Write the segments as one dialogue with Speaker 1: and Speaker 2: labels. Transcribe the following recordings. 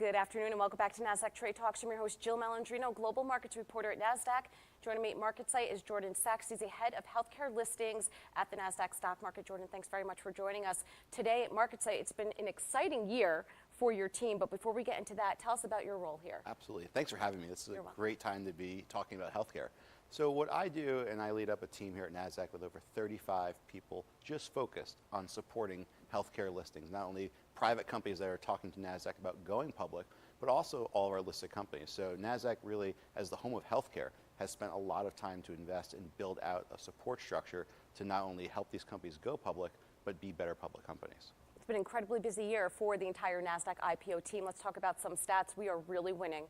Speaker 1: Good afternoon and welcome back to Nasdaq Trade Talks. I'm your host, Jill Malandrino, Global Markets Reporter at Nasdaq. Joining me at MarketSite is Jordan Saxe. He's the head of healthcare listings at the Nasdaq stock market. Jordan, thanks very much for joining us today at MarketSite. It's been an exciting year for your team, but before we get into that, tell us about your role here.
Speaker 2: Absolutely. Thanks for having me. This is
Speaker 1: You're
Speaker 2: a
Speaker 1: welcome.
Speaker 2: great time to be talking about healthcare. So what I do, and I lead up a team here at Nasdaq with over 35 people just focused on supporting healthcare listings, not only private companies that are talking to Nasdaq about going public, but also all of our listed companies. So Nasdaq really, as the home of healthcare, has spent a lot of time to invest and build out a support structure to not only help these companies go public, but be better public companies.
Speaker 1: It's been an incredibly busy year for the entire Nasdaq IPO team. Let's talk about some stats. We are really winning.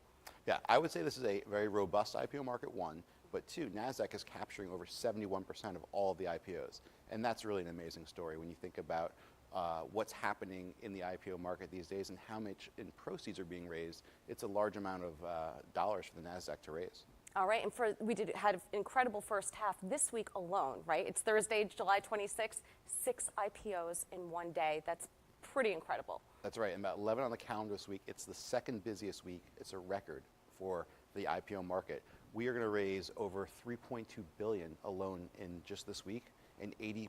Speaker 2: Yeah, I would say this is a very robust IPO market, one, but two, Nasdaq is capturing over 71% of all of the IPOs. And that's really an amazing story when you think about what's happening in the IPO market these days and how much in proceeds are being raised. It's a large amount of dollars for the Nasdaq to raise.
Speaker 1: All right, and we had an incredible first half this week alone, right? It's Thursday, July 26th, 6 IPOs in one day. That's pretty incredible.
Speaker 2: That's right, and about 11 on the calendar this week. It's the second busiest week. It's a record for the IPO market. We are going to raise over $3.2 billion alone in just this week, and 86%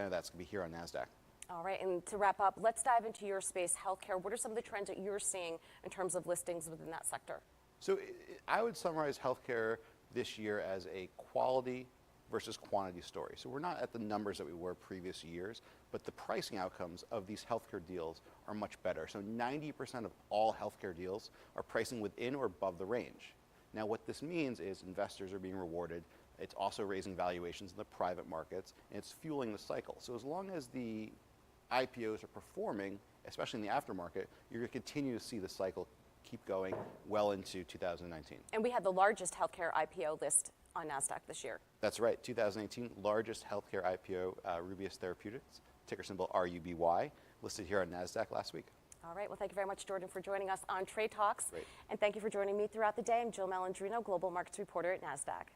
Speaker 2: of that's going to be here on Nasdaq.
Speaker 1: All right, and to wrap up, let's dive into your space, healthcare. What are some of the trends that you're seeing in terms of listings within that sector?
Speaker 2: So I would summarize healthcare this year as a quality versus quantity story. So we're not at the numbers that we were previous years, but the pricing outcomes of these healthcare deals are much better. So 90% of all healthcare deals are pricing within or above the range. Now what this means is investors are being rewarded. It's also raising valuations in the private markets, and it's fueling the cycle. So as long as the IPOs are performing, especially in the aftermarket, you're going to continue to see the cycle keep going well into 2019.
Speaker 1: And we had the largest healthcare IPO list on Nasdaq this year.
Speaker 2: That's right, 2018, largest healthcare IPO, Rubius Therapeutics, ticker symbol RUBY, listed here on Nasdaq last week.
Speaker 1: All right, well, thank you very much, Jordan, for joining us on Trade Talks.
Speaker 2: Great.
Speaker 1: And thank you for joining me throughout the day. I'm Jill Malandrino, Global Markets Reporter at Nasdaq.